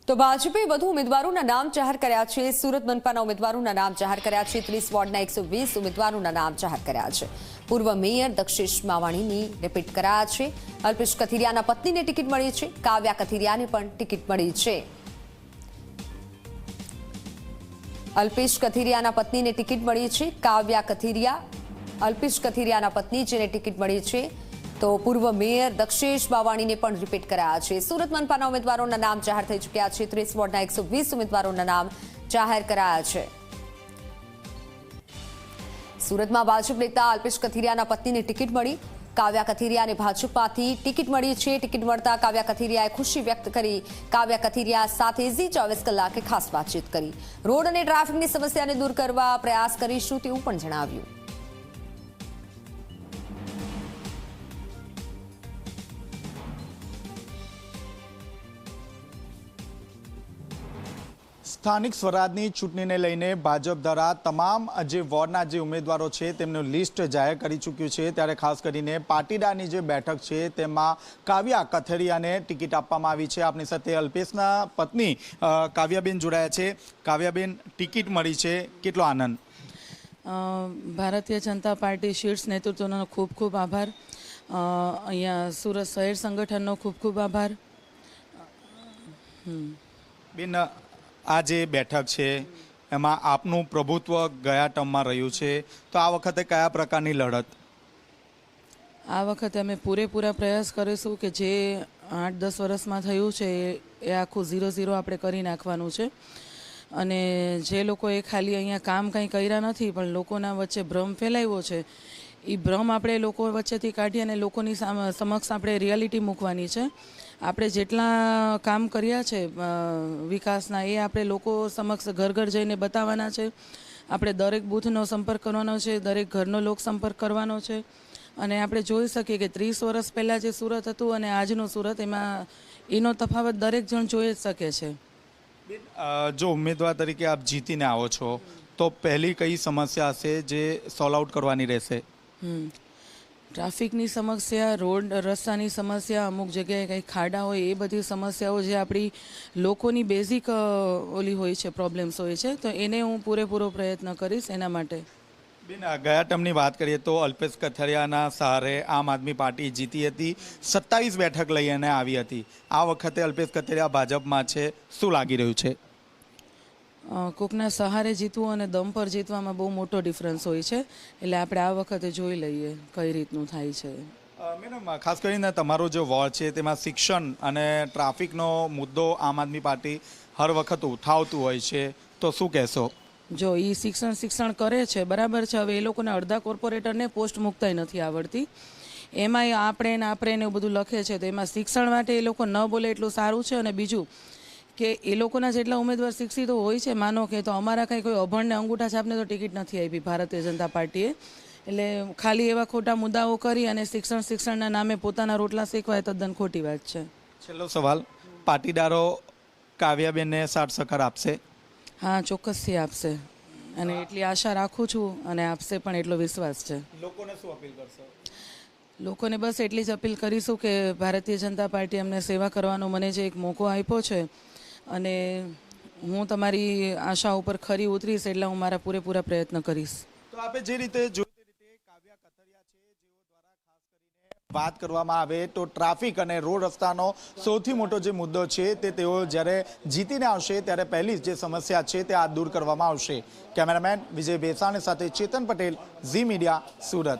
તો ભાજપે વધુ ઉમેદવારોના નામ જાહેર કર્યા છે। સુરત મનપાના ઉમેદવારોના નામ જાહેર કર્યા છે। 30 વોર્ડના 120 ઉમેદવારોના નામ જાહેર કર્યા છે। પૂર્વ મેયર દક્ષેશ માવાણીની રિપીટ કરાયા છે। અલ્પેશ કથિરિયાના પત્નીને ટિકિટ મળી છે। કાવ્યા કથિરિયાને પણ ટિકિટ મળી છે। અલ્પેશ કથિરિયાના પત્નીને ટિકિટ મળી છે। કાવ્યા કથિરિયા અલ્પેશ કથિરિયાના પત્ની જેને ટિકિટ મળી છે તો પૂર્વ મેયર દક્ષેશ માવાણીને પણ રિપીટ કરાયા છે। સુરત મનપાના ઉમેદવારોના નામ જાહેર થઈ ચૂક્યા છે। 30 વોર્ડના 120 ઉમેદવારોના નામ જાહેર કરાયા છે। સુરતમાં ભાજપ નેતા અલ્પેશ કથિરિયાના પત્નીને ટિકિટ મળી। કાવ્યા કથિરિયાને ભાજપમાંથી ટિકિટ મળી છે। ટિકિટ મળતા કાવ્યા કથિરિયાએ ખુશી વ્યક્ત કરી। કાવ્યા કથિરિયા સાથે ઝી 24 કલાકે ખાસ વાતચીત કરી। રોડ અને ટ્રાફિકની સમસ્યાને દૂર કરવા પ્રયાસ કરીશું તેવું પણ જણાવ્યું। સ્થાનિક સ્વરાજની ચૂંટણીને લઈને ભાજપ દ્વારા તમામ જે વોર્ડના જે ઉમેદવારો છે તેમનું લિસ્ટ જાહેર કરી ચૂક્યું છે। ત્યારે ખાસ કરીને પાટીદારની જે બેઠક છે તેમાં કાવ્યા કથિરિયાને ટિકિટ આપવામાં આવી છે। આપણી સાથે અલ્પેશના પત્ની કાવ્યાબેન જોડાયા છે। કાવ્યાબેન, ટિકિટ મળી છે, કેટલો આનંદ? ભારતીય જનતા પાર્ટી શીર્ષ નેતૃત્વનો ખૂબ ખૂબ આભાર। અહીંયા સુરત શહેર સંગઠનનો ખૂબ ખૂબ આભાર। બેન, આ જે બેઠક છે એમાં આપનું પ્રભુત્વ ગયા ટર્મમાં રહ્યું છે, તો આ વખતે કયા પ્રકારની લડત? આ વખતે અમે પૂરેપૂરા પ્રયાસ કરીશું કે જે 8-10 વર્ષમાં થયું છે એ આખું 0-0 આપણે કરી નાખવાનું છે। અને જે લોકોએ ખાલી અહીંયા કામ કંઈ કર્યા નથી પણ લોકોના વચ્ચે ભ્રમ ફેલાવ્યો છે એ ભ્રમ આપણે લોકો વચ્ચેથી કાઢી અને લોકોની સમક્ષ આપણે રિયાલિટી મૂકવાની છે। આપણે જેટલા કામ કર્યા છે વિકાસના એ આપણે લોકો સમક્ષ ઘર ઘર જઈને બતાવવાના છે। આપણે દરેક બૂથનો સંપર્ક કરવાનો છે, દરેક ઘરનો લોક સંપર્ક કરવાનો છે અને આપણે જોઈ શકીએ કે 30 વર્ષ પહેલાં જે સુરત હતું અને આજનું સુરત એનો તફાવત દરેક જણ જોઈ જ શકે છે। જો ઉમેદવાર તરીકે આપ જીતીને આવો છો તો પહેલી કઈ સમસ્યા હશે જે સોલ્વ આઉટ કરવાની રહેશે? ટ્રાફિકની સમસ્યા, રોડ રસ્તાની સમસ્યા, અમુક જગ્યાએ કંઈ ખાડા હોય એ બધી સમસ્યાઓ જે આપણી લોકોની બેઝિક ઓલી હોય છે, પ્રોબ્લેમ્સ હોય છે, તો એને હું પૂરેપૂરો પ્રયત્ન કરીશ એના માટે। બેન, ગયા ટર્મની વાત કરીએ તો અલ્પેશ કથિરિયાના સહારે આમ આદમી પાર્ટી જીતી હતી, 27 બેઠક લઈને આવી હતી। આ વખતે અલ્પેશ કથિરિયા ભાજપમાં છે, શું લાગી રહ્યું છે? કોકના સહારે જીતવું અને દમ પર જીતવામાં બહુ મોટો ડિફરન્સ હોય છે, એટલે આપણે આ વખતે જોઈ લઈએ કઈ રીતનું થાય છે। મેડમ, ખાસ કરીને તમારો જે વોર્ડ છે તેમાં શિક્ષણ અને ટ્રાફિકનો મુદ્દો આમ આદમી પાર્ટી હર વખત ઉઠાવતું હોય છે, તો શું કહેશો? જો એ શિક્ષણ કરે છે બરાબર છે, હવે એ લોકોને અડધા કોર્પોરેટરને પોસ્ટ મૂકતાય નથી આવડતી, એમાંય આપણે એવું બધું લખે છે, તો એમાં શિક્ષણ માટે એ લોકો ન બોલે એટલું સારું છે। અને બીજું કે એ લોકોના જેટલા ઉમેદવાર શિક્ષિતો હોય છે, માનો કે તો અમારા કંઈ કોઈ અભણને અંગૂઠા છાપને તો ટિકિટ નથી આપી ભારતીય જનતા પાર્ટીએ, એટલે ખાલી એવા ખોટા મુદ્દાઓ કરી અને શિક્ષણના નામે પોતાના રોટલા શેકવા એ તદ્દન ખોટી વાત છે। છેલ્લો સવાલ, પાટીદારો કાવ્યાબેનને સાથ સહકાર આપશે? હા, ચોક્કસથી આપશે અને એટલી આશા રાખું છું અને આપશે પણ એટલો વિશ્વાસ છે। લોકોને શું અપીલ કરશો? લોકોને બસ એટલી જ અપીલ કરીશું કે ભારતીય જનતા પાર્ટી અમને સેવા કરવાનો મને જે એક મોકો આપ્યો છે અને હું તમારી આશા ઉપર ખરી ઉતરીશ એટલે હું મારા પૂરેપૂરા પ્રયત્ન કરીશ। તો આપણે જે રીતે જોઈ તે રીતે કાવ્યા કથિરિયા છે, જેઓ દ્વારા ખાસ કરીને વાત કરવામાં આવે તો ટ્રાફિક અને રોડ રસ્તાનો સૌથી મોટો જે મુદ્દો છે તે તેઓ જ્યારે જીતીને આવશે ત્યારે પહેલી જે સમસ્યા છે તે આ દૂર કરવામાં આવશે। કેમેરામેન વિજય બેસાણી સાથે ચેતન પટેલ, ઝી મીડિયા, સુરત।